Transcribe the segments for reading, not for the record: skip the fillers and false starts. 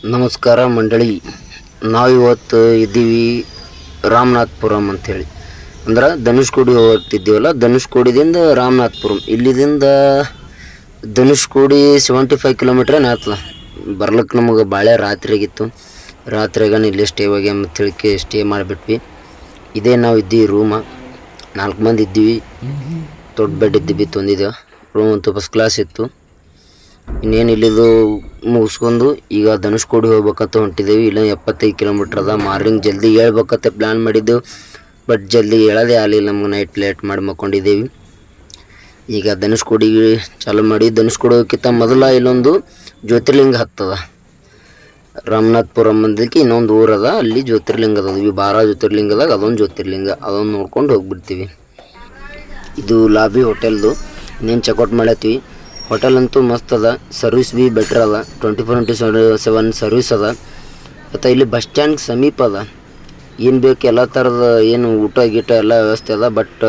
ನಮಸ್ಕಾರ ಮಂಡಳಿ. ನಾವಿವತ್ತು ಇದ್ದೀವಿ ರಾಮನಾಥಪುರಂ ಅಂಥೇಳಿ, ಅಂದ್ರೆ ಧನುಷ್ಕೋಡಿ ಹೋಗ್ತಿದ್ದೀವಲ್ಲ, ಧನುಷ್ಕೋಡಿದಿಂದ ರಾಮನಾಥಪುರಂ. ಇಲ್ಲಿದಿಂದ ಧನುಷ್ಕೋಡಿ 75 ಕಿಲೋಮೀಟ್ರ್ ಆಗ್ತದೆ. ಬರ್ಲಿಕ್ಕೆ ನಮಗೆ ಭಾಳ ರಾತ್ರಿ ಆಗಿತ್ತು. ರಾತ್ರಿಯಾಗ ಇಲ್ಲಿ ಸ್ಟೇ ಹೋಗಿ ಅಂಥೇಳಿ ಸ್ಟೇ ಮಾಡಿಬಿಟ್ವಿ. ಇದೇ ನಾವು ಇದ್ದೀವಿ ರೂಮ. 4 ಮಂದಿ ಇದ್ದೀವಿ. ದೊಡ್ಡ ಬೆಡ್ ಇದ್ದೀವಿ, ತೊಂದಿದ್ದೇವೆ. ರೂಮ್ ಅಂತೂ ಫಸ್ಟ್ ಕ್ಲಾಸ್ ಇತ್ತು. ಇನ್ನೇನು ಇಲ್ಲಿದು ಮುಗಿಸ್ಕೊಂಡು ಈಗ ಧನುಷ್ಕೋಡಿ ಹೋಗ್ಬೇಕಂತ ಹೊಂಟಿದ್ದೇವೆ. ಇಲ್ಲ 75 ಕಿಲೋಮೀಟ್ರ್ ಅದ. ಮಾರ್ನಿಂಗ್ ಜಲ್ದಿ ಹೇಳ್ಬೇಕಂತ ಪ್ಲ್ಯಾನ್ ಮಾಡಿದ್ದೆವು, ಬಟ್ ಜಲ್ದಿ ಹೇಳೋದೇ ಆಗಲಿಲ್ಲ. ನಮ್ಗೆ ನೈಟ್ ಲೇಟ್ ಮಾಡಿ ಮಕ್ಕೊಂಡಿದ್ದೇವೆ. ಈಗ ಧನುಷ್ಕೋಡಿಗೆ ಚಾಲು ಮಾಡಿ, ಧನುಷ್ಕೋಡಿ ಹೋಗೋಕ್ಕಿಂತ ಮೊದಲ ಇಲ್ಲೊಂದು ಜ್ಯೋತಿರ್ಲಿಂಗ ಹತ್ತದ. ರಾಮನಾಥಪುರಂ ಬಂದಕ್ಕೆ ಇನ್ನೊಂದು ಊರದ, ಅಲ್ಲಿ ಜ್ಯೋತಿರ್ಲಿಂಗ ಅದ. ಇವು 12 ಜ್ಯೋತಿರ್ಲಿಂಗದಾಗ ಅದೊಂದು ಜ್ಯೋತಿರ್ಲಿಂಗ. ಅದೊಂದು ನೋಡ್ಕೊಂಡು ಹೋಗ್ಬಿಡ್ತೀವಿ. ಇದು ಲಾಬಿ ಹೋಟೆಲ್ದು. ಇನ್ನೇನು ಚೆಕ್ಔಟ್ ಮಾಡತ್ತೀವಿ. ಹೋಟೆಲ್ ಅಂತೂ ಮಸ್ತ್ ಅದ. ಸರ್ವಿಸ್ ಭೀ ಬೆಟ್ರ್ ಅದ. 24/7 ಸರ್ವಿಸ್ ಅದ. ಮತ್ತು ಇಲ್ಲಿ ಬಸ್ ಸ್ಟ್ಯಾಂಡ್ ಸಮೀಪ ಅದ. ಏನು ಬೇಕು ಎಲ್ಲ ಥರದ ಏನು ಊಟ ಗೀಟ ಎಲ್ಲ ವ್ಯವಸ್ಥೆ ಅದ. ಬಟ್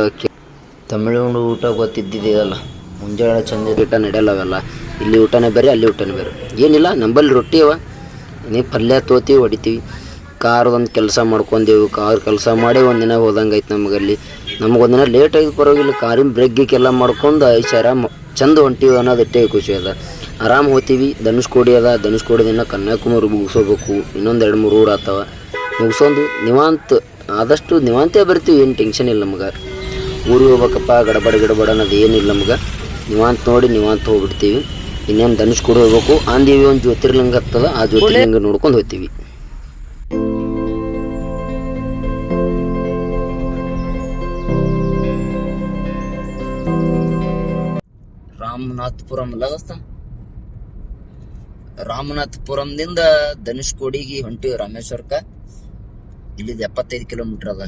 ತಮಿಳು ಊಟ ಗೊತ್ತಿದ್ದಿದೆಯಲ್ಲ, ಮುಂಜಾನೆ ಚಂದ ಊಟ ನಡೆಯಲ್ಲ ಅವೆಲ್ಲ. ಇಲ್ಲಿ ಊಟನೇ ಬೇರೆ, ಅಲ್ಲಿ ಊಟನೇ ಬೇರೆ. ಏನಿಲ್ಲ, ನಂಬಲ್ಲಿ ರೊಟ್ಟಿ ಅವ, ನೀ ಪಲ್ಯ ತೊಗೋತೀವಿ, ಹೊಡಿತೀವಿ. ಕಾರ್ದೊಂದು ಕೆಲಸ ಮಾಡ್ಕೊಂಡೇವು. ಕಾರ್ ಕೆಲಸ ಮಾಡಿ ಒಂದಿನ ಹೋದಂಗೆ ಐತೆ ನಮಗಲ್ಲಿ. ನಮಗೊಂದಿನ ಲೇಟ್ ಆಗಿ ಪರವಾಗಿಲ್ಲ. ಕಾರಿನ ಬ್ರೇಕ್ ಗೀಕ್ ಎಲ್ಲ ಮಾಡ್ಕೊಂಡು ಆರಾಮ್ ಚಂದ ಹೊಂಟೀವಿ ಅನ್ನೋದು ಇಟ್ಟೇ ಖುಷಿ ಅದ. ಆರಾಮ್ ಹೋಗ್ತೀವಿ. ಧನುಷ್ಕೋಡಿ ಅದ. ಧನುಷ್ಕೋಡಿದಿಂದ ಕನ್ಯಾಕುಮಾರಿ ಮುಗಿಸೋಬೇಕು. ಇನ್ನೊಂದು 2-3 ಊರು ಆಗ್ತಾವ. ಮುಗಿಸೊಂದು ನಿವಾಂತ, ಆದಷ್ಟು ನಿವಾಂತೇ ಬರ್ತೀವಿ. ಏನು ಟೆನ್ಷನ್ ಇಲ್ಲ ನಮ್ಗೆ. ಊರಿಗೆ ಹೋಗ್ಬೇಕಪ್ಪ ಗಡಬಡ ಅನ್ನೋದು ಏನಿಲ್ಲ ನಮ್ಗೆ. ನಿವಾಂತ ನೋಡಿ ನಿವಾಂತ ಹೋಗ್ಬಿಡ್ತೀವಿ. ಇನ್ನೇನು ಧನುಷ್ಕೋಡಿ ಹೋಗ್ಬೇಕು. ಅಂದೀವಿ ಒಂದು ಜ್ಯೋತಿರ್ಲಿಂಗ ಹತ್ತದ. ಆ ಜ್ಯೋತಿರ್ಲಿಂಗ ನೋಡ್ಕೊಂಡು ಹೋಗ್ತೀವಿ. ರಾಮನಾಥಪುರಂ ಅಲ್ಲ ದೋಸ್ತ. ರಾಮನಾಥಪುರಂದಿಂದ ಧನುಷ್ಕೋಡಿಗೆ ಹೊಂಟಿವಿ, ರಾಮೇಶ್ವರಕ್ಕೆ. ಇಲ್ಲಿದ್ದು 75 ಕಿಲೋಮೀಟ್ರ್ ಅದ.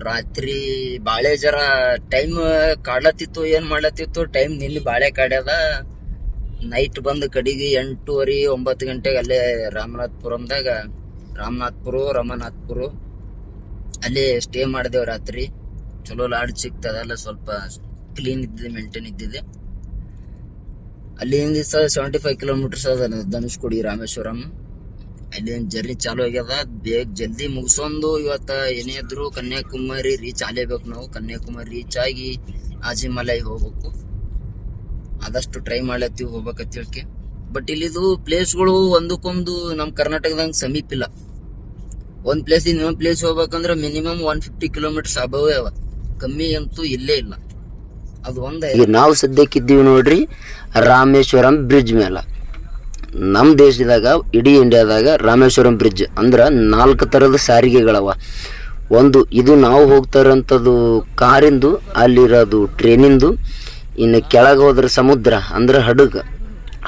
ರಾತ್ರಿ ಬಾಳೆ ಜರ ಟೈಮ್ ಕಾಡ್ಲತ್ತಿತ್ತು. ಏನು ಮಾಡ್ಲತ್ತಿತ್ತು, ಟೈಮ್ ನಿಲ್ಲಿ ಬಾಳೆ ಕಾಡ್ಯದ. ನೈಟ್ ಬಂದು ಕಡೆಗೆ 8:30-9 ಗಂಟೆಗೆ ಅಲ್ಲೇ ರಾಮನಾಥಪುರ ಅಲ್ಲೇ ಸ್ಟೇ ಮಾಡಿದೆವು ರಾತ್ರಿ. ಚಲೋ ಲಾಡ್ಜ್ ಸಿಗ್ತದೆ. ಅಲ್ಲ ಸ್ವಲ್ಪ ಕ್ಲೀನ್ ಇದ್ದಿದೆ, ಮೇಂಟೈನ್ ಇದ್ದಿದೆ. ಅಲ್ಲಿಂದ 75 ಕಿಲೋಮೀಟರ್ಸ್ ಅದ ಧನುಷ್ಕೋಡಿ ರಾಮೇಶ್ವರಂ. ಅಲ್ಲಿಂದ ಜರ್ನಿ ಚಾಲು ಆಗ್ಯದ. ಬೇಗ ಜಲ್ದಿ ಮುಗಿಸೊಂದು ಇವತ್ತು ಏನೇ ಇದ್ರು ಕನ್ಯಾಕುಮಾರಿ ರೀಚ್ ಆಗಲೇಬೇಕು ನಾವು. ಕನ್ಯಾಕುಮಾರಿ ರೀಚ್ ಆಗಿ ಆಜಿಮಲೈ ಹೋಗ್ಬೇಕು. ಆದಷ್ಟು ಟ್ರೈ ಮಾಡ್ಲತ್ತೀವಿ ಹೋಗ್ಬೇಕಂತ ಹೇಳಕ್ಕೆ. ಬಟ್ ಇಲ್ಲಿದು ಪ್ಲೇಸ್ಗಳು ಒಂದಕ್ಕೊಂದು ನಮ್ಮ ಕರ್ನಾಟಕದಂಗೆ ಸಮೀಪ ಇಲ್ಲ. ಒಂದು ಪ್ಲೇಸ್ ಇನ್ನೊಂದು ಪ್ಲೇಸ್ ಹೋಗ್ಬೇಕಂದ್ರೆ ಮಿನಿಮಮ್ 150 ಕಿಲೋಮೀಟರ್ಸ್ ಅಬವೇ ಅವ. ಕಮ್ಮಿ ಅಂತೂ ಇಲ್ಲೇ ಇಲ್ಲ. ಅದು ಒಂದೇ. ಈಗ ನಾವು ಸದ್ಯಕ್ಕಿದ್ದೀವಿ ನೋಡ್ರಿ ರಾಮೇಶ್ವರಂ ಬ್ರಿಡ್ಜ್ ಮೇಲೆ. ನಮ್ಮ ದೇಶದಾಗ, ಇಡೀ ಇಂಡಿಯಾದಾಗ ರಾಮೇಶ್ವರಂ ಬ್ರಿಡ್ಜ್ ಅಂದ್ರೆ 4 ಥರದ ಸಾರಿಗೆಗಳವ. ಒಂದು ಇದು ನಾವು ಹೋಗ್ತಾ ಇರೋಂಥದ್ದು ಕಾರಿಂದು, ಅಲ್ಲಿರೋದು ಟ್ರೈನಿಂದು. ಇನ್ನು ಕೆಳಗೆ ಹೋದ್ರೆ ಸಮುದ್ರ ಅಂದ್ರೆ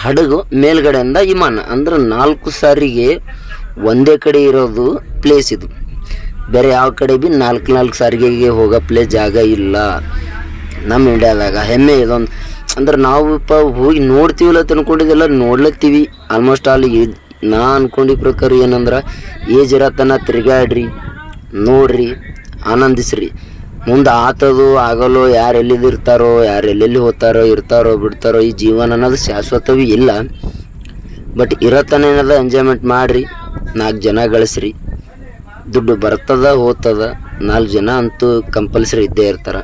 ಹಡಗು ಮೇಲ್ಗಡೆಯಿಂದ ವಿಮಾನ. ಅಂದ್ರೆ 4 ಸಾರಿಗೆ ಒಂದೇ ಕಡೆ ಇರೋದು ಪ್ಲೇಸ್ ಇದು. ಬೇರೆ ಯಾವ ಕಡೆ ಭೀ 4 ಸಾರಿಗೆಗೆ ಹೋಗೋ ಪ್ಲೇಸ್ ಜಾಗ ಇಲ್ಲ ನಮ್ಮ ಇಂಡಿಯಾದಾಗ. ಹೆಮ್ಮೆ ಇದೊಂದು. ಅಂದ್ರೆ ನಾವು ಹೋಗಿ ನೋಡ್ತೀವಿಲ್ಲ ತಿನ್ಕೊಂಡಿದ್ದೆಲ್ಲ ನೋಡ್ಲತ್ತೀವಿ ಆಲ್ಮೋಸ್ಟ್ ಆಲ್. ನಾ ಅನ್ಕೊಂಡಿದ್ದ ಪ್ರಕಾರ ಏನಂದ್ರೆ ಏಜ್ ಇರತ್ತನ ತಿರುಗಾಡ್ರಿ, ನೋಡ್ರಿ, ಆನಂದಿಸ್ರಿ. ಮುಂದೆ ಆತದು ಆಗಲು ಯಾರು ಎಲ್ಲಿದ್ದಿರ್ತಾರೋ, ಯಾರು ಎಲ್ಲೆಲ್ಲಿ ಹೋಗ್ತಾರೋ, ಇರ್ತಾರೋ ಬಿಡ್ತಾರೋ. ಈ ಜೀವನ ಅನ್ನೋದು ಶಾಶ್ವತವೇ ಇಲ್ಲ. ಬಟ್ ಇರತ್ತನ ಏನದ ಎಂಜಾಯ್ಮೆಂಟ್ ಮಾಡಿರಿ. 4 ಜನ ಗಳಿಸ್ರಿ. ದುಡ್ಡು ಬರ್ತದ ಹೋಗ್ತದ. 4 ಜನ ಅಂತೂ ಕಂಪಲ್ಸರಿ ಇದ್ದೇ ಇರ್ತಾರೆ.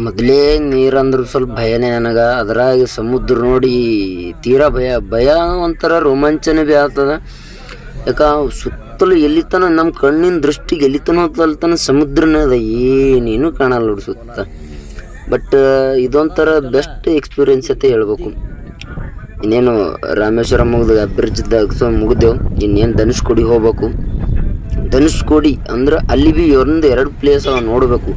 ಮೊದಲೇ ನೀರಂದ್ರೆ ಸ್ವಲ್ಪ ಭಯನೇ ನನಗೆ. ಅದ್ರಾಗ ಸಮುದ್ರ ನೋಡಿ ತೀರಾ ಭಯ ಒಂಥರ ರೋಮಾಂಚನ ಭೀ ಆಗ್ತದ. ಯಾಕೆ ಸುತ್ತಲೂ ಎಲ್ಲಿತನ ನಮ್ಮ ಕಣ್ಣಿನ ದೃಷ್ಟಿಗೆ ಎಲ್ಲಿತನ ಹೋಗ್ತಲ್ತನ ಸಮುದ್ರನೇ ಅದ. ಏನೇನು ಕಾಣಲ್ಲ ನೋಡಿ ಸುತ್ತ. ಬಟ್ ಇದೊಂಥರ ಬೆಸ್ಟ್ ಎಕ್ಸ್ಪೀರಿಯನ್ಸ್ ಅಂತ ಹೇಳ್ಬೇಕು. ಇನ್ನೇನು ರಾಮೇಶ್ವರಂ ಮುಗಿದ ಬ್ರಿಡ್ಜ್ದಾಗ ಮುಗಿದೆವು. ಇನ್ನೇನು ಧನುಷ್ಕೋಡಿ ಹೋಗ್ಬೇಕು. ಧನುಷ್ಕೋಡಿ ಅಂದ್ರೆ ಅಲ್ಲಿ ಭೀ 1-2 ಪ್ಲೇಸ್ ಅವ ನೋಡಬೇಕು.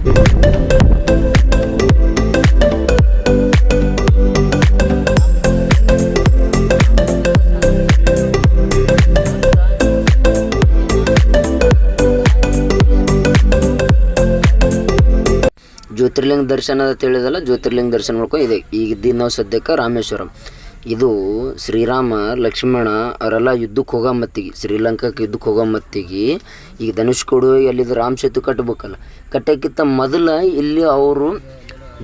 ಜ್ಯೋತಿರ್ಲಿಂಗ ದರ್ಶನ ಅಂತ ಹೇಳಿದಲ್ಲ, ಜ್ಯೋತಿರ್ಲಿಂಗ ದರ್ಶನ ಮಾಡ್ಕೊಂಡು ಇದೆ. ಈಗ ನಾವು ಸದ್ಯಕ್ಕೆ ರಾಮೇಶ್ವರಂ. ಇದು ಶ್ರೀರಾಮ ಲಕ್ಷ್ಮಣ ಅವರೆಲ್ಲ ಯುದ್ಧಕ್ಕೆ ಹೋಗೋ ಮತ್ತಿಗೆ, ಶ್ರೀಲಂಕಾಕ್ಕೆ ಯುದ್ಧಕ್ಕೆ ಹೋಗೋ ಮತ್ತಿಗೆ ಈಗ ಧನುಷ್ಕೋಡಿ ಅಲ್ಲಿದ್ದು ರಾಮ ಸೇತು ಕಟ್ಟಬೇಕಲ್ಲ. ಕಟ್ಟೋಕ್ಕಿಂತ ಮೊದಲು ಇಲ್ಲಿ ಅವರು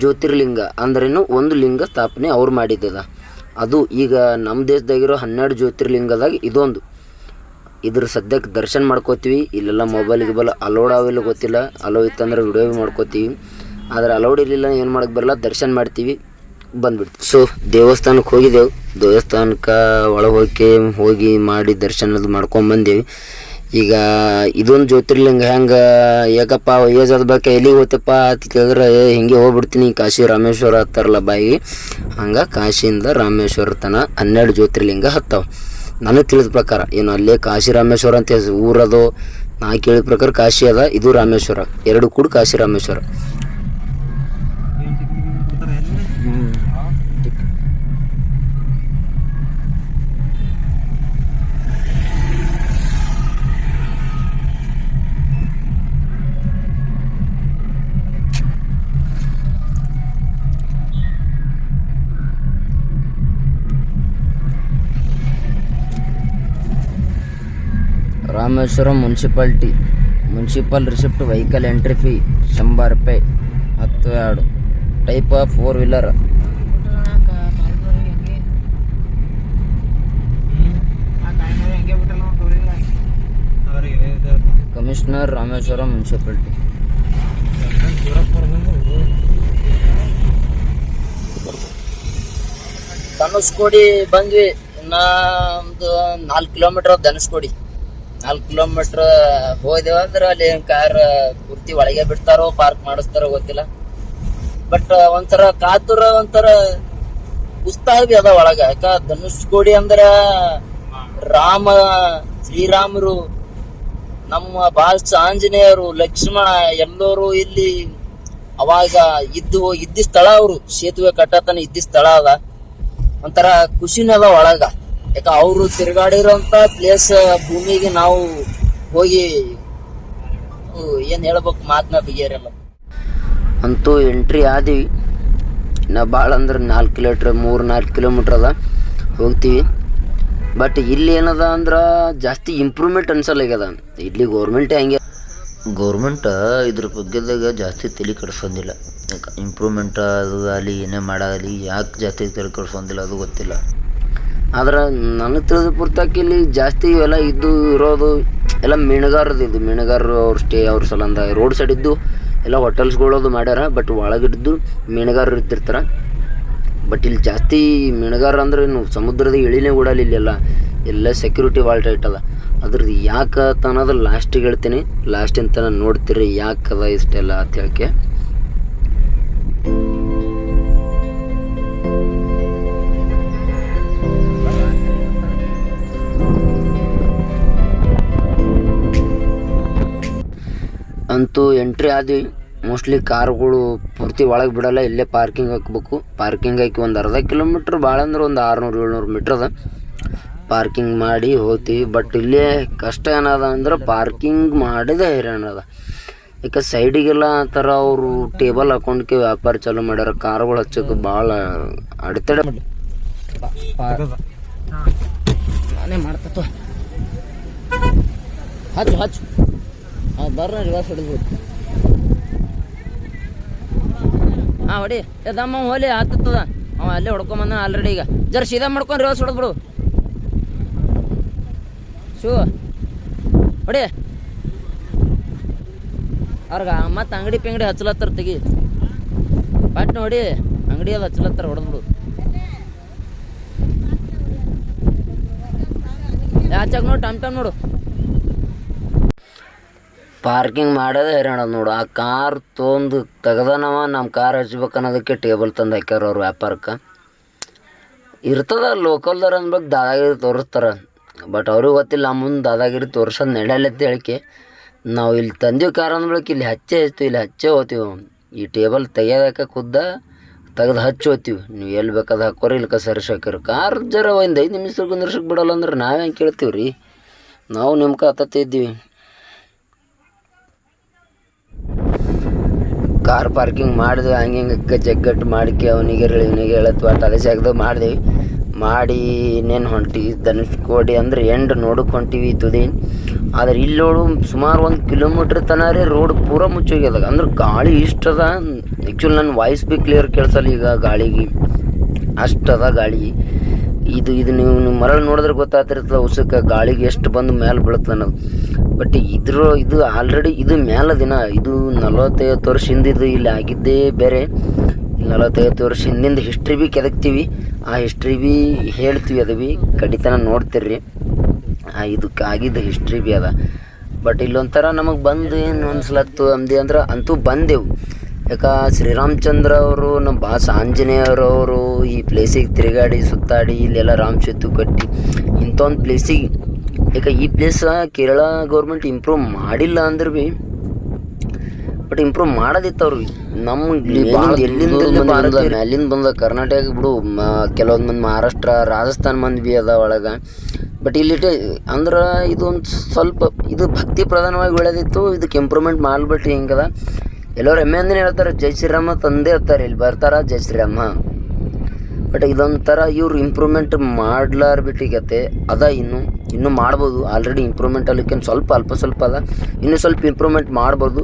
ಜ್ಯೋತಿರ್ಲಿಂಗ ಅಂದ್ರೇನು ಒಂದು ಲಿಂಗ ಸ್ಥಾಪನೆ ಅವ್ರು ಮಾಡಿದ್ದದ. ಅದು ಈಗ ನಮ್ಮ ದೇಶದಾಗಿರೋ 12 ಜ್ಯೋತಿರ್ಲಿಂಗದಾಗ ಇದೊಂದು. ಇದ್ರ ಸದ್ಯಕ್ಕೆ ದರ್ಶನ ಮಾಡ್ಕೋತೀವಿ. ಇಲ್ಲೆಲ್ಲ ಮೊಬೈಲ್ ಗಿಬಲ್ ಅಲೋಡ್ ಅವೆಲ್ಲ ಗೊತ್ತಿಲ್ಲ. ಅಲೋ ಇತ್ತಂದ್ರೆ ವಿಡಿಯೋ ಮಾಡ್ಕೋತೀವಿ. ಆದರೆ ಅಲೋಡ್ ಇರಲಿಲ್ಲ, ಏನು ಮಾಡೋಕ್ಕೆ ಬರಲ್ಲ, ದರ್ಶನ ಮಾಡ್ತೀವಿ, ಬಂದ್ಬಿಡ್ತೀವಿ. ಸೊ ದೇವಸ್ಥಾನಕ್ಕೆ ಹೋಗಿದ್ದೆವು. ದೇವಸ್ಥಾನಕ್ಕೆ ಒಳಗೆ ಹೋಗಿ ಮಾಡಿ ದರ್ಶನದ ಮಾಡ್ಕೊಂಬಂದೇವಿ. ಈಗ ಇದೊಂದು ಜ್ಯೋತಿರ್ಲಿಂಗ ಹೆಂಗೆ ಯಾಕಪ್ಪ ಏಜ್ ಬೇಕಾ ಎಲ್ಲಿಗೆ ಹೋಗ್ತಪ್ಪ ಅಂತ ಕೇಳಿದ್ರೆ ಹಿಂಗೆ ಹೋಗ್ಬಿಡ್ತೀನಿ ಕಾಶಿ ರಾಮೇಶ್ವರ ಹತ್ತಾರಲ್ಲ ಬಾಯಿಗೆ, ಹಂಗೆ ಕಾಶಿಯಿಂದ ರಾಮೇಶ್ವರ ತನಕ 12 ಜ್ಯೋತಿರ್ಲಿಂಗ ಹತ್ತಾವ. ನನಗೆ ತಿಳಿದ ಪ್ರಕಾರ. ಏನು ಅಲ್ಲೇ ಕಾಶಿ ರಾಮೇಶ್ವರ ಅಂತ ಊರದು, ನಾ ಕೇಳಿದ ಪ್ರಕಾರ ಕಾಶಿ ಅದ, ಇದು ರಾಮೇಶ್ವರ, ಎರಡು ಕೂಡ Kashi Rameshwara. Rameswaram municipal receipt vehicle entry fee 100 ರೂಪಾಯಿ. 10 type of 4 wheeler. Commissioner Rameswaram municipality. Dhanushkodi ಬಂದ್ವಿ. ಇನ್ನ ಒಂದು 4 ಕಿಲೋಮೀಟರ್ ಧನುಷ್ಕೋಡಿ. 4 ಕಿಲೋಮೀಟ್ರ್ ಹೋದೆವು ಅಂದ್ರೆ ಅಲ್ಲಿ ಕಾರ್ ಪೂರ್ತಿ ಒಳಗೆ ಬಿಡ್ತಾರೋ ಪಾರ್ಕ್ ಮಾಡಿಸ್ತಾರೋ ಗೊತ್ತಿಲ್ಲ. ಬಟ್ ಒಂಥರ ಕಾತುರ, ಒಂಥರ ಉತ್ಸಾಹ ಬಿ ಅದ ಒಳಗ. ಯಾಕ ಧನುಷ್ಕೋಡಿ ಅಂದ್ರ ಶ್ರೀರಾಮರು, ನಮ್ಮ ಬಾಲ್ಸ ಆಂಜನೇಯರು, ಲಕ್ಷ್ಮಣ ಎಲ್ಲರೂ ಇಲ್ಲಿ ಅವಾಗ ಇದ್ದ ಸ್ಥಳ. ಅವರು ಸೇತುವೆ ಕಟ್ಟತನ ಇದ್ದ ಸ್ಥಳ ಅದ. ಒಂಥರ ಖುಷಿನ ಅದ ಒಳಗ. ಯಾಕ ಅವರು ತಿರುಗಾಡಿರೋಂಥ ಪ್ಲೇಸ್ ಭೂಮಿಗೆ ನಾವು ಹೋಗಿ ಏನು ಹೇಳ್ಬೇಕು, ಮಾತನ್ನ ಬಿಗಿಯರಲ್ಲ. ಅಂತೂ ಎಂಟ್ರಿ ಆದೀವಿ. ನಾ ಭಾಳ ಅಂದ್ರೆ 3-4 ಕಿಲೋಮೀಟ್ರ್ ಅದ, ಹೋಗ್ತೀವಿ. ಬಟ್ ಇಲ್ಲಿ ಏನದ ಅಂದ್ರೆ ಜಾಸ್ತಿ ಇಂಪ್ರೂವ್ಮೆಂಟ್ ಅನ್ಸಲ್ಲ ಆಗ್ಯದ. ಇಲ್ಲಿ ಗೌರ್ಮೆಂಟ್ ಇದ್ರ ಬಗ್ಗೆದಾಗ ಜಾಸ್ತಿ ತಲೆ ಕೆಡಿಸೋದಿಲ್ಲ. ಯಾಕೆ ಇಂಪ್ರೂವ್ಮೆಂಟ್ ಅದು ಅಲ್ಲಿ ಏನೇ ಮಾಡಲಿ, ಯಾಕೆ ಜಾಸ್ತಿ ತಲೆ ಕೆಡಿಸೋದಿಲ್ಲ ಅದು ಗೊತ್ತಿಲ್ಲ. ಆದ್ರೆ ನನಗೆ ತಿಳಿದ ಪುರ್ತಕ್ಕೆ ಇಲ್ಲಿ ಜಾಸ್ತಿ ಇವೆಲ್ಲ ಇರೋದು ಎಲ್ಲ ಮೀನುಗಾರರು ಅವ್ರ ಸಲಂದ ರೋಡ್ ಸೈಡ್ ಇದ್ದು ಎಲ್ಲ ಹೋಟೆಲ್ಸ್ಗಳದು ಮಾಡ್ಯಾರ. ಬಟ್ ಒಳಗಿದ್ದು ಮೀನುಗಾರರು ಇರ್ತಿರ್ತಾರೆ. ಬಟ್ ಇಲ್ಲಿ ಜಾಸ್ತಿ ಮೀನುಗಾರ ಅಂದ್ರೆ ಇನ್ನು ಸಮುದ್ರದ ಇಳಿನೇ ಕೂಡಲ್ಲ. ಇಲ್ಲೆಲ್ಲ ಎಲ್ಲ ಸೆಕ್ಯೂರಿಟಿ ಭಾಳ ಟೈಟ್ ಅದ. ಅದ್ರದ್ದು ಯಾಕೆ ಅನ್ನೋದು ಲಾಸ್ಟಿಗೆ ಹೇಳ್ತೀನಿ. ಲಾಸ್ಟಿನ ತನಕ ನೋಡ್ತೀರಿ ಯಾಕೆ ಅದ ಇಷ್ಟೆಲ್ಲ ಅಂತ ಹೇಳಕ್ಕೆ. ಅಂತೂ ಎಂಟ್ರಿ ಆದ್ವಿ. ಮೋಸ್ಟ್ಲಿ ಕಾರುಗಳು ಪೂರ್ತಿ ಒಳಗೆ ಬಿಡಲ್ಲ, ಇಲ್ಲೇ ಪಾರ್ಕಿಂಗ್ ಹಾಕ್ಬೇಕು. ಪಾರ್ಕಿಂಗ್ ಹಾಕಿ ಒಂದು ಅರ್ಧ ಕಿಲೋಮೀಟ್ರ್, ಭಾಳ ಅಂದ್ರೆ ಒಂದು 600-700 ಮೀಟ್ರ್ ಅದ. ಪಾರ್ಕಿಂಗ್ ಮಾಡಿ ಹೋಗ್ತೀವಿ. ಬಟ್ ಇಲ್ಲೇ ಕಷ್ಟ ಏನದ ಅಂದ್ರೆ ಪಾರ್ಕಿಂಗ್ ಮಾಡಿದೆ ಹೈರಾಣದ. ಯಾಕೆ ಸೈಡಿಗೆಲ್ಲ ಆ ಥರ ಅವರು ಟೇಬಲ್ ಹಾಕೊಂಡ್ಕೆ ವ್ಯಾಪಾರ ಚಾಲೂ ಮಾಡ್ಯಾರ. ಕಾರುಗಳು ಹಚ್ಚೋಕೆ ಭಾಳ ಅಡೆತಡೆ ನಾನೇ ಮಾಡ್ತಪ್ಪ. ಹಚ್ಚು ಬರ್ರ ರಿವರ್ಸ್ ಹೊಡೆದ್ಬಿಡು. ಹೊಡಿ ದಮ್ಮ ಹೋಲಿ ಹತ್ತದ. ಅವ ಅಲ್ಲೇ ಹೊಡ್ಕೊಂಬಂದ ಆಲ್ರೆಡಿ. ಈಗ ಜರ ಸೀದಾ ಮಾಡ್ಕೊಂಡು ರಿವರ್ಸ್ ಹೊಡೆದ್ಬಿಡು. ಹೊಡಿ ಅವ್ರಿಗೆ ಮತ್ತೆ ಅಂಗಡಿ ಹಚ್ಚಲತ್ತಾರ. ತೆಗಿ ಪಟ್ ನೋಡಿ, ಅಂಗಡಿ ಅದು ಹಚ್ಚಲತ್ತಾರ, ಹೊಡೆದ್ಬಿಡು. ಆಚಾಗ ನೋಡು, ಟಮ್ ನೋಡು. ಪಾರ್ಕಿಂಗ್ ಮಾಡೋದೇ ಹೈರಾಣ ನೋಡು. ಆ ಕಾರ್ ತೊಂದು ತೆಗ್ದನವ ನಮ್ಮ ಕಾರ್ ಹಚ್ಬೇಕು ಅನ್ನೋದಕ್ಕೆ ಟೇಬಲ್ ತಂದು ಹಾಕ್ಯಾರ ಅವ್ರು ವ್ಯಾಪಾರಕ್ಕೆ. ಇರ್ತದ ಲೋಕಲ್ದವ್ರು ಅನ್ಬೇಕು ದಾದಾಗಿರಿ ತೋರಿಸ್ತಾರೆ. ಬಟ್ ಅವ್ರಿಗೆ ಗೊತ್ತಿಲ್ಲ ಮುಂದೆ ದಾದಾಗಿರಿ ತೋರ್ಸೋದು ನಡೆಯಲ್ಲ ಅಂತ ಹೇಳಿಕೆ ನಾವು ಇಲ್ಲಿ ತಂದೀವಿ ಕಾರ್ ಅಂದ್ಬೇಕು. ಇಲ್ಲಿ ಹಚ್ಚೇ ಹೋಗ್ತೀವಿ. ಈ ಟೇಬಲ್ ತೆಗಿಯೋದಕ್ಕೆ ತೆಗೆದು ಹಚ್ಚಿ ಹೋಗ್ತೀವಿ. ನೀವು ಎಲ್ಲಿ ಬೇಕಾದ ಹಾಕೋರಿ, ಇಲ್ಕ ಸರಿಸಿ ಹಾಕಿರಿ. ಕಾರ್ ಜರ ಒಂದು 5 ನಿಮಿಷ ಕುಂದ್ರಸಕ್ಕೆ ಬಿಡಲ್ಲ ಅಂದ್ರೆ ನಾವೇ ಹೆಂಗೆ ಕೇಳ್ತೀವಿ ರೀ. ನಾವು ನಿಮ್ಗೆ ಹತ್ತಿದ್ದೀವಿ. ಕಾರ್ ಪಾರ್ಕಿಂಗ್ ಮಾಡಿದ್ವಿ. ಹಂಗೆ ಜಗ್ಗಟ್ಟು ಮಾಡಿಕೆ ಅವನಿಗೆ ಹೇಳತ್ತು ಒಟ್ಟು ಅದೇ ಜಾಗದಾಗ ಮಾಡಿ ಇನ್ನೇನು ಹೊಂಟಿವಿ. ಧನುಷ್ಕೋಡಿ ಅಂದ್ರೆ ಎಂಡ್ ನೋಡಕ್ಕೆ ಹೊಂಟಿವಿ ತುದಿ. ಆದರೆ ಇಲ್ಲಿ ನೋಡು ಸುಮಾರು 1 ಕಿಲೋಮೀಟ್ರ್ ತನಕ ರೀ ರೋಡ್ ಪೂರ ಮುಚ್ಚೋಗ್ಯದ. ಅಂದ್ರೆ ಗಾಳಿ ಇಷ್ಟದ. ಆ್ಯಕ್ಚುಲಿ ನನ್ನ ವಾಯ್ಸ್ ಬಿ ಕ್ಲಿಯರ್ ಕೇಳಿಸಲ್ಲ ಈಗ ಗಾಳಿಗೆ, ಅಷ್ಟದ ಗಾಳಿ. ಇದು ನೀವು ಮರಳು ನೋಡಿದ್ರೆ ಗೊತ್ತಾಗ್ತಿರ್ತದೆ ಉಸುಕ ಗಾಳಿಗೆ ಎಷ್ಟು ಬಂದು ಮೇಲೆ ಬೀಳುತ್ತೆ ಅನ್ನೋದು. ಬಟ್ ಇದು ಆಲ್ರೆಡಿ ಇದು ಮ್ಯಾಲ ದಿನ ಇದು 40-50 ವರ್ಷ ಹಿಂದಿದ್ದು ಇಲ್ಲಿ ಆಗಿದ್ದೇ ಬೇರೆ. ಇಲ್ಲಿ 40-50 ವರ್ಷ ಹಿಂದಿಂದ ಹಿಸ್ಟ್ರಿ ಭೀ ಕೆದಕ್ತೀವಿ, ಆ ಹಿಸ್ಟ್ರಿ ಭೀ ಹೇಳ್ತೀವಿ, ಅದು ಭೀ ಕಡಿತನ ನೋಡ್ತಿರ್ರಿ. ಇದಕ್ಕೆ ಆಗಿದ್ದ ಹಿಸ್ಟ್ರಿ ಭೀ ಅದ. ಬಟ್ ಇಲ್ಲೊಂಥರ ನಮಗೆ ಬಂದು ಏನು ಅನ್ಸ್ಲತ್ತು ಅಂದ್ರೆ ಅಂತೂ ಬಂದೆವು. ಯಾಕೆ ಶ್ರೀರಾಮಚಂದ್ರ ಅವರು ನಮ್ಮ ಬಾಸ್ ಆಂಜನೇಯರವರು ಈ ಪ್ಲೇಸಿಗೆ ತಿರುಗಾಡಿ ಸುತ್ತಾಡಿ ಇಲ್ಲೆಲ್ಲ ರಾಮ ಸೇತು ಕಟ್ಟಿ ಇಂಥ ಒಂದು ಪ್ಲೇಸಿಗೆ, ಯಾಕೆ ಈ ಪ್ಲೇಸ ಕೇರಳ ಗೌರ್ಮೆಂಟ್ ಇಂಪ್ರೂವ್ ಮಾಡಿಲ್ಲ ಅಂದ್ರೆ ಭೀ ಬಟ್ ಇಂಪ್ರೂವ್ ಮಾಡೋದಿತ್ತು ಅವ್ರು. ನಮ್ಗೆ ಅಲ್ಲಿಂದ ಬಂದ ಕರ್ನಾಟಕ ಬಿಡು, ಕೆಲವೊಂದು ಮಂದಿ ಮಹಾರಾಷ್ಟ್ರ ರಾಜಸ್ಥಾನ ಮಂದಿ ಭೀ ಅದ ಒಳಗೆ. ಬಟ್ ಇಲ್ಲಿ ಅಂದ್ರೆ ಇದೊಂದು ಸ್ವಲ್ಪ ಇದು ಭಕ್ತಿ ಪ್ರಧಾನವಾಗಿ ಬೆಳೆದಿತ್ತು. ಇದಕ್ಕೆ ಇಂಪ್ರೂವ್ಮೆಂಟ್ ಮಾಡಿಬಿಟ್ಟು ಹಿಂಗದ. ಎಲ್ಲರೂ ಹೆಮ್ಮೆ ಅಂದೇ ಹೇಳ್ತಾರೆ ಜೈ ಶ್ರೀರಾಮ ತಂದೆ ಇರ್ತಾರೆ, ಇಲ್ಲಿ ಬರ್ತಾರ ಜೈ ಶ್ರೀರಾಮ. ಬಟ್ ಇದೊಂಥರ ಇವ್ರು ಇಂಪ್ರೂವ್ಮೆಂಟ್ ಮಾಡ್ಲಾರ್ಬಿಟ್ಟಿಗತ್ತೆ ಅದ. ಇನ್ನೂ ಮಾಡ್ಬೋದು. ಆಲ್ರೆಡಿ ಇಂಪ್ರೂವ್ಮೆಂಟ್ ಅಲ್ಲಿಕೇನು ಅಲ್ಪ ಸ್ವಲ್ಪ ಅದ, ಇನ್ನೂ ಸ್ವಲ್ಪ ಇಂಪ್ರೂವ್ಮೆಂಟ್ ಮಾಡ್ಬೋದು.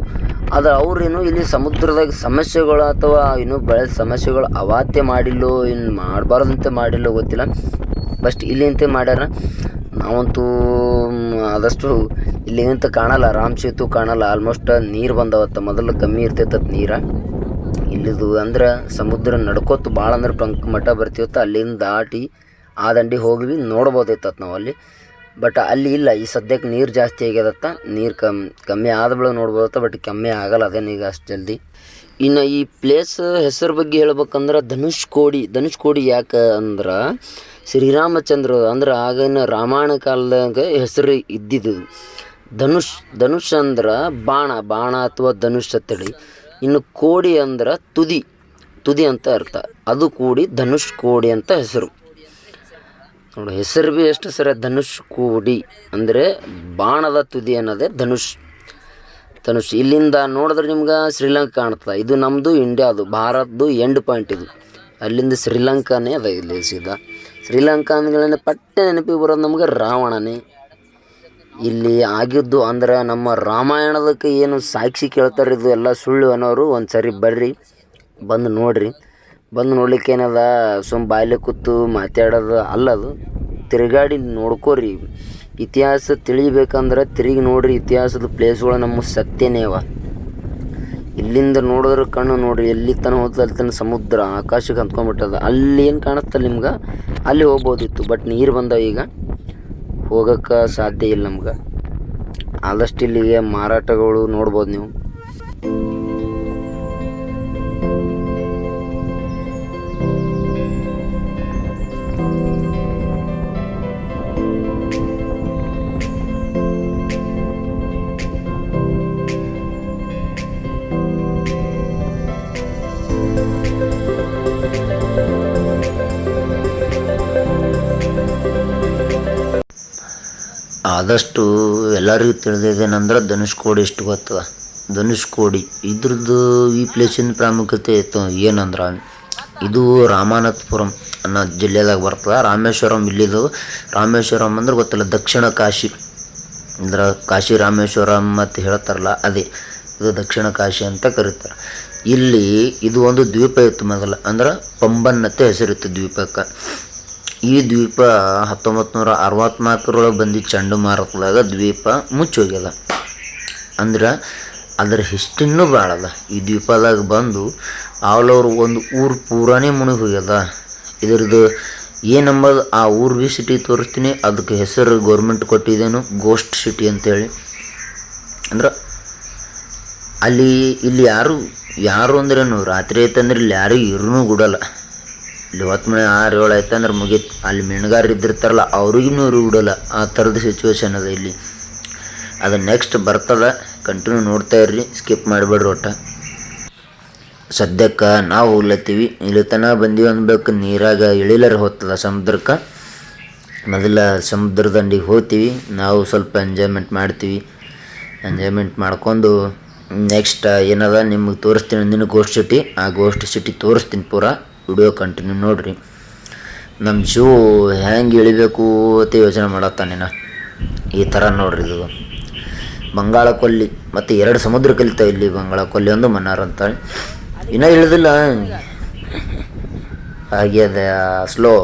ಅದು ಅವ್ರೇನು ಇಲ್ಲಿ ಸಮುದ್ರದಾಗ ಸಮಸ್ಯೆಗಳು ಅಥವಾ ಇನ್ನೂ ಬೆಳೆದ ಸಮಸ್ಯೆಗಳು ಅವಾತ್ಯ ಮಾಡಿಲ್ಲೋ ಇನ್ನು ಮಾಡಬಾರ್ದಂತೆ ಮಾಡಿಲ್ಲೋ ಗೊತ್ತಿಲ್ಲ. ಬಸ್ಟ್ ಇಲ್ಲಿಂತೆ ಮಾಡ್ಯಾರ. ನಾವಂತೂ ಆದಷ್ಟು ಇಲ್ಲಿಂತ ಕಾಣಲ್ಲ, ರಾಮ್ ಸೇತು ಕಾಣಲ್ಲ. ಆಲ್ಮೋಸ್ಟ್ ನೀರು ಬಂದವತ್ತ, ಮೊದಲು ಕಮ್ಮಿ ಇರ್ತೈತೆ ನೀರು ಇಲ್ಲಿದು. ಅಂದ್ರೆ ಸಮುದ್ರ ನಡ್ಕೋತ ಭಾಳ ಅಂದ್ರೆ ಟೊಂಕ್ ಮಠ ಬರ್ತೀವತ್ತ, ಅಲ್ಲಿಂದ ದಾಟಿ ಆ ದಂಡಿ ಹೋಗಿ ನೋಡ್ಬೋದೈತತ್ ನಾವು ಅಲ್ಲಿ. ಬಟ್ ಅಲ್ಲಿ ಇಲ್ಲ, ಈ ಸದ್ಯಕ್ಕೆ ನೀರು ಜಾಸ್ತಿ ಆಗ್ಯದತ್ತ. ನೀರು ಕಮ್ಮಿ ಆದ ಬೆಳಗ್ಗೆ ನೋಡ್ಬೋದತ್ತ, ಬಟ್ ಕಮ್ಮಿ ಆಗಲ್ಲ ಅದೇನೀಗ ಅಷ್ಟು ಜಲ್ದಿ. ಇನ್ನು ಈ ಪ್ಲೇಸ್ ಹೆಸರು ಬಗ್ಗೆ ಹೇಳ್ಬೇಕಂದ್ರೆ ಧನುಷ್ಕೋಡಿ ಯಾಕೆ ಅಂದ್ರೆ ಶ್ರೀರಾಮಚಂದ್ರ ಅಂದ್ರೆ ಆಗಿನ ರಾಮಾಯಣ ಕಾಲದಾಗ ಹೆಸರು ಇದ್ದಿದ್ದು ಧನುಷ್ ಅಂದ್ರೆ ಬಾಣ ಅಥವಾ ಧನುಷ್ ಅಂತೇಳಿ. ಇನ್ನು ಕೋಡಿ ಅಂದ್ರೆ ತುದಿ ಅಂತ ಅರ್ಥ, ಅದು ಕೂಡಿ ಧನುಷ್ಕೋಡಿ ಅಂತ ಹೆಸರು. ನೋಡಿ ಹೆಸರು ಭೀ ಎಷ್ಟು ಸರಿ, ಧನುಷ್ಕೋಡಿ ಅಂದರೆ ಬಾಣದ ತುದಿ ಅನ್ನೋದೇ ಧನುಷ್. ಇಲ್ಲಿಂದ ನೋಡಿದ್ರೆ ನಿಮ್ಗೆ ಶ್ರೀಲಂಕಾ ಕಾಣ್ತದೆ. ಇದು ನಮ್ಮದು ಇಂಡಿಯಾದು ಭಾರತದ್ದು ಎಂಡ್ ಪಾಯಿಂಟ್ ಇದು. ಅಲ್ಲಿಂದ ಶ್ರೀಲಂಕಾನೇ ಅದ. ಇಲ್ಲಿ ಸೀದಾ ಶ್ರೀಲಂಕಾ ಅಂದ್ಗಳೇ ಪಟ್ಟೆ ನೆನಪಿಗೆ ಬರೋದು ನಮ್ಗೆ ರಾವಣನೇ. ಇಲ್ಲಿ ಆಗಿದ್ದು ಅಂದ್ರೆ ನಮ್ಮ ರಾಮಾಯಣದಕ್ಕೆ ಏನು ಸಾಕ್ಷಿ ಕೇಳ್ತಾರೆ ಇದು ಎಲ್ಲ ಸುಳ್ಳು ಅನ್ನೋರು ಒಂದು ಸರಿ ಬರ್ರಿ, ಬಂದು ನೋಡಿರಿ. ಬಂದು ನೋಡ್ಲಿಕ್ಕೆ ಏನದ ಬಾಯ್ಲೆ ಕೂತು ಮಾತಾಡೋದು ಅಲ್ಲದು, ತಿರುಗಾಡಿ ನೋಡ್ಕೋರಿ. ಇತಿಹಾಸ ತಿಳಿಬೇಕಂದ್ರೆ ತಿರುಗಿ ನೋಡ್ರಿ. ಇತಿಹಾಸದ ಪ್ಲೇಸ್ಗಳು ನಮ್ಮ ಸತ್ಯನೇ ಅವ. ಇಲ್ಲಿಂದ ನೋಡಿದ್ರೆ ಕಣ್ಣು ನೋಡ್ರಿ, ಎಲ್ಲಿ ತನಕ ಹೋಗ್ತದೆ ಅಲ್ಲಿ ತನಕ ಸಮುದ್ರ ಆಕಾಶಕ್ಕೆ ಹಂತ್ಕೊಂಡ್ಬಿಟ್ಟದ. ಅಲ್ಲಿ ಏನು ಕಾಣಿಸ್ತಲ್ಲ ನಿಮ್ಗೆ, ಅಲ್ಲಿ ಹೋಗ್ಬೋದಿತ್ತು. ಬಟ್ ನೀರು ಬಂದವ, ಈಗ ಹೋಗೋಕ್ಕೆ ಸಾಧ್ಯ ಇಲ್ಲ ನಮ್ಗೆ. ಆದಷ್ಟು ಇಲ್ಲಿಗೆ ಮಾರಾಟಗಳು ನೋಡ್ಬೋದು ನೀವು. ಆದಷ್ಟು ಎಲ್ಲರಿಗೂ ತಿಳಿದಿದ್ದೇನೆಂದ್ರೆ ಧನುಷ್ಕೋಡಿ ಎಷ್ಟು ಗೊತ್ತದ. ಧನುಷ್ಕೋಡಿ ಇದ್ರದ್ದು ಈ ಪ್ಲೇಸಿನ ಪ್ರಾಮುಖ್ಯತೆ ಏನಂದ್ರೆ ಇದು ರಾಮನಾಥಪುರಂ ಅನ್ನೋ ಜಿಲ್ಲೆದಾಗ ಬರ್ತದೆ. ರಾಮೇಶ್ವರಂ ಇಲ್ಲಿದು. ರಾಮೇಶ್ವರಂ ಅಂದ್ರೆ ಗೊತ್ತಲ್ಲ, ದಕ್ಷಿಣ ಕಾಶಿ ಅಂದ್ರೆ ಕಾಶಿ ರಾಮೇಶ್ವರಂ ಮತ್ತು ಹೇಳ್ತಾರಲ್ಲ ಅದೇ, ಇದು ದಕ್ಷಿಣ ಕಾಶಿ ಅಂತ ಕರೀತಾರೆ. ಇಲ್ಲಿ ಇದು ಒಂದು ದ್ವೀಪ ಇತ್ತು ಮೊದಲು, ಅಂದ್ರೆ ಪಂಬನ್ ಅಂತ ಹೆಸರಿತ್ತು ದ್ವೀಪಕ್ಕೆ. ಈ ದ್ವೀಪ 1964 ಬಂದು ಚಂಡಮಾರುತದಾಗ ದ್ವೀಪ ಮುಚ್ಚೋಗ್ಯದ. ಅಂದ್ರೆ ಅದರ ಹಿಸ್ಟ್ರಿನೂ ಭಾಳ ಅದ. ಈ ದ್ವೀಪದಾಗ ಬಂದು ಅವಳವ್ರು ಒಂದು ಊರು ಪೂರಾನೇ ಮುಳುಗಿ ಹೋಗ್ಯದ. ಇದರದ್ದು ಏನಂಬದು ಆ ಊರು ಭೀ ಸಿಟಿ ತೋರಿಸ್ತೀನಿ. ಅದಕ್ಕೆ ಹೆಸರು ಗೌರ್ಮೆಂಟ್ ಕೊಟ್ಟಿದ್ದೇನು ಗೋಸ್ಟ್ ಸಿಟಿ ಅಂತೇಳಿ. ಅಂದ್ರೆ ಇಲ್ಲಿ ಯಾರು ಅಂದ್ರೇನು ರಾತ್ರಿ ಐತಂದ್ರೆ ಇಲ್ಲಿ ಯಾರಿಗೂ ಇರೂ ಗುಡಲ್ಲ. ಇಲ್ಲಿ 10 ಮಣಿ 6-7 ಆಯ್ತಂದ್ರೆ ಮುಗೀತು. ಅಲ್ಲಿ ಮಿಣ್ಗಾರ ಇದ್ದಿರ್ತಾರಲ್ಲ ಅವ್ರಿಗೂ ಬಿಡೋಲ್ಲ. ಆ ಥರದ ಸಿಚುವೇಶನ್ ಅದ ಇಲ್ಲಿ. ಅದು ನೆಕ್ಸ್ಟ್ ಬರ್ತದ, ಕಂಟಿನ್ಯೂ ನೋಡ್ತಾ ಇರ್ರಿ, ಸ್ಕಿಪ್ ಮಾಡಿಬಿಡ್ರಿ ಒಟ್ಟು. ಸದ್ಯಕ್ಕೆ ನಾವು ಹೋಗ್ಲತ್ತೀವಿ, ಇಲ್ಲಿ ತನಕ ಬಂದೀವಿ ಅನ್ಬೇಕು. ನೀರಾಗ ಇಳಿಲರ ಹೋಗ್ತದ ಸಮುದ್ರಕ್ಕೆ. ಮೊದಲ ಸಮುದ್ರ ದಂಡಿಗೆ ಹೋಗ್ತೀವಿ, ನಾವು ಸ್ವಲ್ಪ ಎಂಜಾಯ್ಮೆಂಟ್ ಮಾಡ್ತೀವಿ. ಎಂಜಾಯ್ಮೆಂಟ್ ಮಾಡ್ಕೊಂಡು ನೆಕ್ಸ್ಟ್ ಏನದ ನಿಮಗೆ ತೋರಿಸ್ತೀನಿ. ನಿನ್ನ ಗೋಸ್ಟ್ ಸಿಟಿ, ಆ ಗೋಸ್ಟ್ ಸಿಟಿ ತೋರಿಸ್ತೀನಿ ಪೂರಾ. ವಿಡಿಯೋ ಕಂಟಿನ್ಯೂ ನೋಡಿರಿ. ನಮ್ಮ ಜೂ ಹೆಂಗೆ ಇಳಿಬೇಕು ಅಂತ ಯೋಚನೆ ಮಾಡತ್ತಾನೇನ. ಈ ಥರ ನೋಡ್ರಿ, ಇದು ಬಂಗಾಳ ಕೊಲ್ಲಿ ಮತ್ತು 2 ಸಮುದ್ರ ಕಲಿತಾವೆ ಇಲ್ಲಿ. ಬಂಗಾಳ ಕೊಲ್ಲಿ ಒಂದು ಮನ್ನಾರ್ ಅಂತೇಳಿ. ಇನ್ನೂ ಇಳಿದಿಲ್ಲ ಹಾಗೆ ಅದ ಸ್ಲೋ.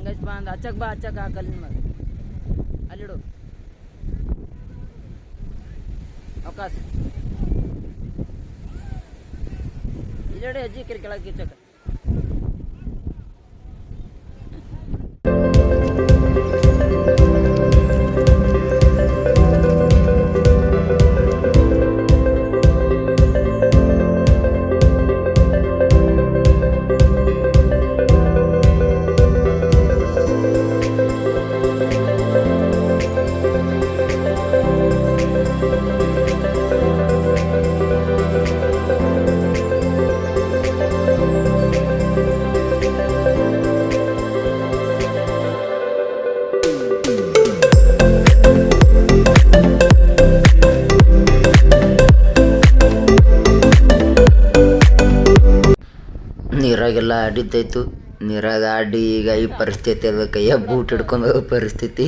ಮಂಗೇಶ್ ಬಾ ಅಂದ ಹಚ್ಚಕ್ ಬಾ ಹಚ್ಚಕ್ ಹಾಕಲ್ಲ ನಿಮಗೆ ಅಲ್ಲಿಡು ಅವಕಾಶ ಇಲ್ಲಡೆ ಅಜ್ಜಿ ಕೆಳಗೆ ಕಿಚ್ಚಕ ನೀರಾಗೆಲ್ಲ ಆಡಿದ್ದಾಯ್ತು. ನೀರಾಗ ಆಡಿ ಈಗ ಈ ಪರಿಸ್ಥಿತಿ ಅದ, ಕೈಯಾಗ ಬೂಟ್ ಹಿಡ್ಕೊಂಡು ಹೋಗೋ ಪರಿಸ್ಥಿತಿ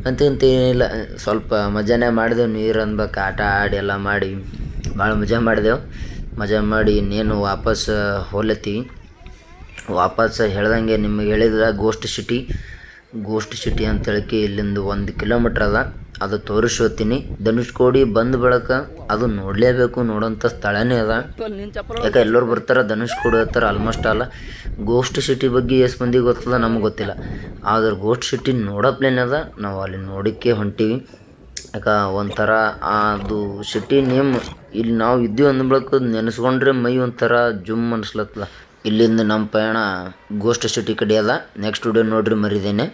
ಅಂತಂತ ಏನಿಲ್ಲ. ಸ್ವಲ್ಪ ಮಜಾನೇ ಮಾಡಿದೆವು. ನೀರು ಅನ್ಬೇಕು ಆಟ ಆಡಿ ಎಲ್ಲ ಮಾಡಿ ಭಾಳ ಮಜಾ ಮಾಡಿದೆವು. ಮಜಾ ಮಾಡಿ ಇನ್ನೇನು ವಾಪಸ್ ಹೋಲತ್ತೀವಿ. ವಾಪಸ್ ಹೇಳ್ದಂಗೆ ನಿಮಗೆ ಹೇಳಿದ್ರೆ ಗೋಸ್ಟ್ ಸಿಟಿ ಅಂತ ಹೇಳಕ್ಕೆ ಇಲ್ಲಿಂದ 1 ಕಿಲೋಮೀಟ್ರ್ ಅದ. ಅದು ತೋರಿಸ್ಕೋತೀನಿ. ಧನುಷ್ಕೋಡಿ ಬಂದ ಬಳಕ ಅದು ನೋಡಲೇಬೇಕು, ನೋಡೋಂಥ ಸ್ಥಳನೇ ಅದ. ಯಾಕೆ ಎಲ್ಲರೂ ಬರ್ತಾರೆ ಧನುಷ್ಕೋಡಿ ಹತ್ತರ ಆಲ್ಮೋಸ್ಟ್ ಅಲ್ಲ. ಗೋಸ್ಟ್ ಸಿಟಿ ಬಗ್ಗೆ ಎಷ್ಟು ಮಂದಿ ಗೊತ್ತದ ನಮ್ಗೆ ಗೊತ್ತಿಲ್ಲ. ಆದ್ರೆ ಗೋಸ್ಟ್ ಸಿಟಿ ನೋಡೋ ಪ್ಲೇನ್ ಅದ. ನಾವು ಅಲ್ಲಿ ನೋಡೋಕ್ಕೆ ಹೊಂಟೀವಿ. ಯಾಕೆ ಒಂಥರ ಅದು ಸಿಟಿ ನೇಮ್ ಇಲ್ಲಿ ನಾವು ಇದ್ದೀವಿ ಅಂದ್ಬಳಕ ನೆನೆಸ್ಕೊಂಡ್ರೆ ಮೈ ಒಂಥರ ಜುಮ್ ಅನ್ಸ್ಲತ್ತದ. ಇಲ್ಲಿಂದ ನಮ್ಮ ಪಯಣ ಗೋಸ್ಟ್ ಸಿಟಿ ಕಡೆ ಅದ. ನೆಕ್ಸ್ಟ್ ವಿಡಿಯೋ ನೋಡ್ರಿ ಮರಿದೇನೆ.